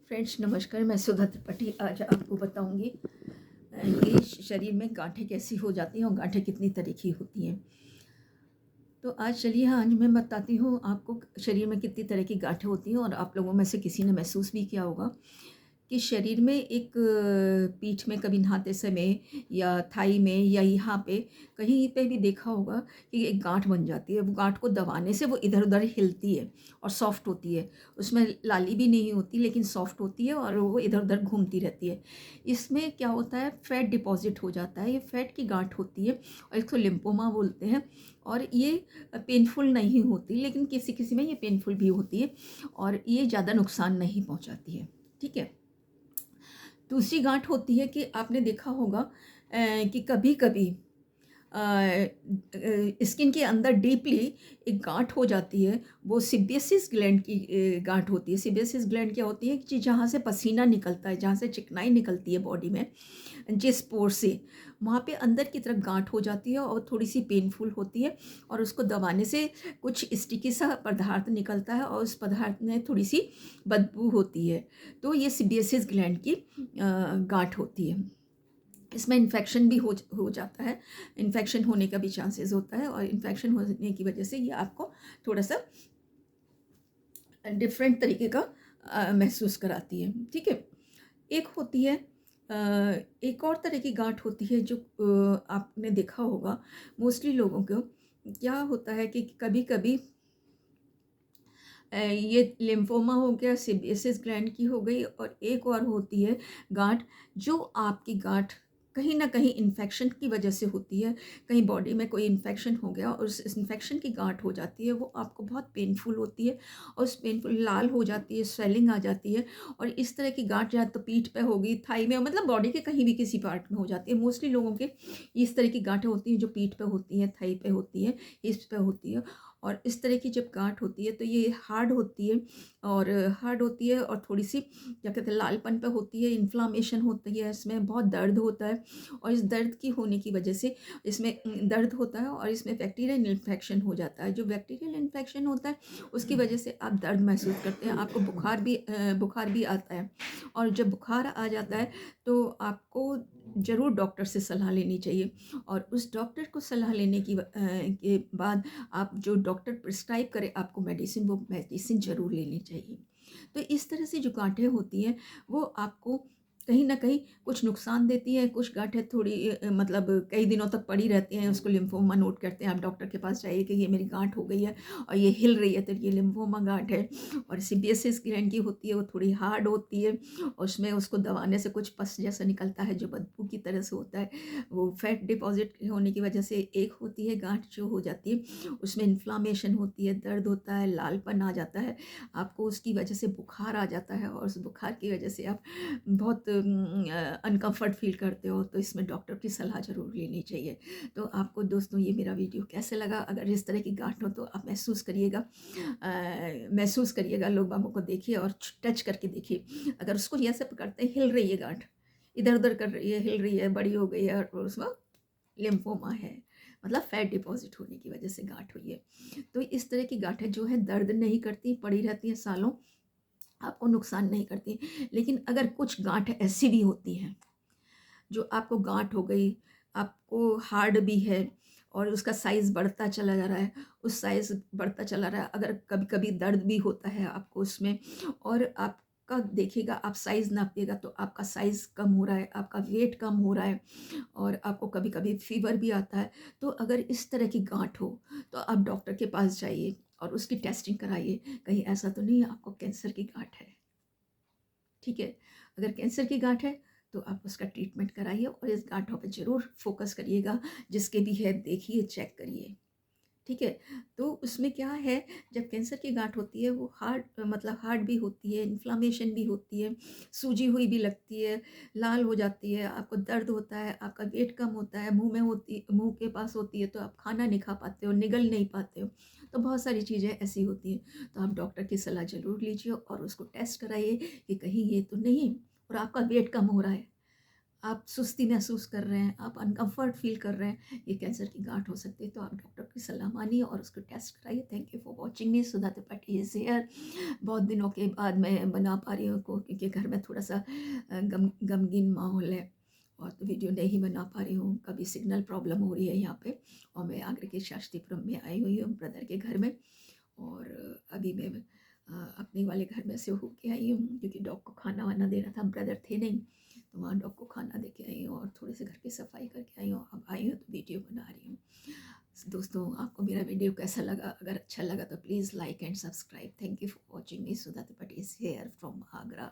Friends नमस्कार, मैं सुधा त्रिपाठी आज आपको बताऊंगी कि शरीर में गांठें कैसी हो जाती हैं और गांठें कितनी तरह की होती हैं। तो आज मैं बताती हूँ आपको शरीर में कितनी तरह की गांठें होती हैं और आप लोगों में से किसी ने महसूस भी किया होगा कि शरीर में एक पीठ में कभी नहाते समय या थाई में या यहाँ पे कहीं पे भी देखा होगा कि एक गांठ बन जाती है। वो गांठ को दबाने से वो इधर-उधर हिलती है और सॉफ्ट होती है। उसमें लाली भी नहीं होती लेकिन सॉफ्ट होती है और वो इधर-उधर घूमती रहती है। इसमें क्या होता है, फैट डिपॉज़िट हो जाता है। ये फैट की गांठ होती है और इसको लिम्फोमा बोलते हैं और ये पेनफुल नहीं होती लेकिन किसी-किसी में ये पेनफुल भी होती है और ये ज़्यादा नुकसान नहीं पहुँचाती है। ठीक है? दूसरी गांठ होती है कि आपने देखा होगा कि कभी-कभी स्किन के अंदर डीपली एक गांठ हो जाती है। वो सिबियसिस ग्लैंड की गांठ होती है। सिबियसिस ग्लैंड क्या होती है कि जहाँ से पसीना निकलता है, जहाँ से चिकनाई निकलती है बॉडी में, जिस पोर से, वहाँ पे अंदर की तरफ गांठ हो जाती है और थोड़ी सी पेनफुल होती है और उसको दबाने से कुछ स्टिकी सा पदार्थ निकलता है और उस पदार्थ में थोड़ी सी बदबू होती है। तो ये सिबियसिस ग्लैंड की गांठ होती है। इसमें इन्फेक्शन भी हो जाता है। इन्फेक्शन होने का भी चांसेस होता है और इन्फेक्शन होने की वजह से ये आपको थोड़ा-सा डिफरेंट तरीके का महसूस कराती है। ठीक है? एक होती है एक और तरह की गांठ होती है जो आपने देखा होगा मोस्टली लोगों को क्या होता है कि कभी-कभी ये लिम्फोमा हो गया, सिबियसिस ग्लैंड की हो गई और एक और होती है गांठ, जो आपकी गांठ कहीं न कहीं इन्फेक्शन की वजह से होती है। कहीं बॉडी में कोई इन्फेक्शन हो गया और उस इन्फेक्शन की गांठ हो जाती है, वो आपको बहुत पेनफुल होती है और उस पेनफुल लाल हो जाती है, स्वेलिंग आ जाती है और इस तरह की गांठ या तो पीठ पे होगी, थाई में, मतलब बॉडी के कहीं भी किसी पार्ट में हो जाती है। मोस्टली लोगों के इस तरह की गांठें होती हैं जो पीठ पे होती हैं, थाई पे होती हैं, हिप्स पे होती है और इस तरह की जब गांठ होती है तो ये हार्ड होती है और और थोड़ी-सी क्या कहते हैं, लालपन पे होती है, इन्फ्लेमेशन होती है, इसमें बहुत दर्द होता है और इस दर्द की होने की वजह से इसमें दर्द होता है और इसमें बैक्टीरियल इन्फेक्शन हो जाता है। जो बैक्टीरियल इन्फेक्शन होता है उसकी वजह से आप दर्द महसूस करते हैं, आपको बुखार भी आता है और जब बुखार आ जाता है तो आपको ज़रूर डॉक्टर से सलाह लेनी चाहिए और उस डॉक्टर को सलाह लेने के बाद आप जो डॉक्टर प्रिस्क्राइब करे आपको मेडिसिन, वो मेडिसिन ज़रूर लेनी चाहिए। तो इस तरह से जो गाँठें होती हैं वो आपको कहीं न कहीं कुछ नुकसान देती हैं, कुछ गाँठें थोड़ी मतलब कई दिनों तक पड़ी रहती हैं, उसको लिम्फोमा नोट करते हैं। आप डॉक्टर के पास जाइए कि ये मेरी गाँठ हो गई है और ये हिल रही है तो ये लिम्फोमा गाँठ है। और सिबियसिस ग्लैंड की होती है, वो थोड़ी हार्ड होती है और उसमें उसको दबाने से कुछ पस जैसा निकलता है जो बदबू की तरह से होता है। वो फैट डिपॉज़िट होने की वजह से एक होती है गाँठ जो हो जाती है, उसमें इन्फ्लेमेशन होती है, दर्द होता है, लालपन आ जाता है, आपको उसकी वजह से बुखार आ जाता है और उस बुखार की वजह से आप बहुत अनकम्फर्ट फ़ील करते हो, तो इसमें डॉक्टर की सलाह ज़रूर लेनी चाहिए। तो आपको दोस्तों ये मेरा वीडियो कैसे लगा? अगर इस तरह की गाँठ हो तो आप महसूस करिएगा, लोग बागों को देखिए और टच करके देखिए। अगर उसको ऐसे पकड़ते हैं, हिल रही है गाँठ, इधर-उधर कर रही है, हिल रही है, बड़ी हो गई है और उसमें लिम्फोमा है, मतलब फैट डिपॉज़िट होने की वजह से गाँठ हुई है। तो इस तरह की गाँठें जो हैं दर्द नहीं करती, पड़ी रहती हैं सालों, आपको नुकसान नहीं करती। लेकिन अगर कुछ गाँठ ऐसी भी होती हैं, जो आपको गाँठ हो गई, आपको हार्ड भी है और उसका साइज़ बढ़ता चला जा रहा है, उस साइज़ बढ़ता चला रहा है, अगर कभी-कभी दर्द भी होता है आपको उसमें और आपका देखिएगा, आप साइज़ नापिएगा तो आपका साइज़ कम हो रहा है, आपका वेट कम हो रहा है और आपको कभी-कभी फ़ीवर भी आता है। तो अगर इस तरह की गाँठ हो, तो आप डॉक्टर के पास जाइए और उसकी टेस्टिंग कराइए, कहीं ऐसा तो नहीं है आपको कैंसर की गाँठ है। ठीक है? अगर कैंसर की गाँठ है, तो आप उसका ट्रीटमेंट कराइए और इस गाँठों पे ज़रूर फ़ोकस करिएगा, जिसके भी है देखिए, चेक करिए। ठीक है? तो उसमें क्या है, जब कैंसर की गाँठ होती है वो हार्ड भी होती है, इन्फ्लेमेशन भी होती है, सूजी हुई भी लगती है, लाल हो जाती है, आपको दर्द होता है, आपका वेट कम होता है, मुँह के पास होती है तो आप खाना नहीं खा पाते हो, निगल नहीं पाते हो। तो बहुत सारी चीज़ें ऐसी होती हैं। तो आप डॉक्टर की सलाह ज़रूर लीजिए और उसको टेस्ट कराइए कि कहीं ये तो नहीं और आपका वेट कम हो रहा है। आप सुस्ती महसूस कर रहे हैं, आप अनकम्फर्ट फ़ील कर रहे हैं, ये कैंसर की गांठ हो सकती है, तो आप डॉक्टर की सलाह मानिए और उसको टेस्ट कराइए। Thank you for watching me, Sudha Tripathi is here. बहुत दिनों के बाद मैं बना पा रही हूँ को, क्योंकि घर में थोड़ा सा गमगीन माहौल है, और तो वीडियो नहीं बना पा रही हूँ। कभी सिग्नल प्रॉब्लम हो रही है यहाँ पे, और मैं आगरा के शास्त्रीपुरम में आई हुई हूँ ब्रदर के घर में। और अभी मैं अपने वाले घर में से होके आई हूँ, क्योंकि डॉग को खाना वाना देना था, ब्रदर थे नहीं, तो वहाँ डॉग को खाना दे के आई हूँ और थोड़े से घर की सफाई करके आई हूँ। अब आई हूँ तो वीडियो बना रही हूँ। दोस्तों, आपको मेरा वीडियो कैसा लगा? अगर अच्छा लगा तो please like and subscribe. Thank you for watching me, Sudha Tripathi is here from Agra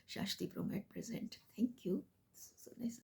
Shastripuram at present. Thank you. So nice.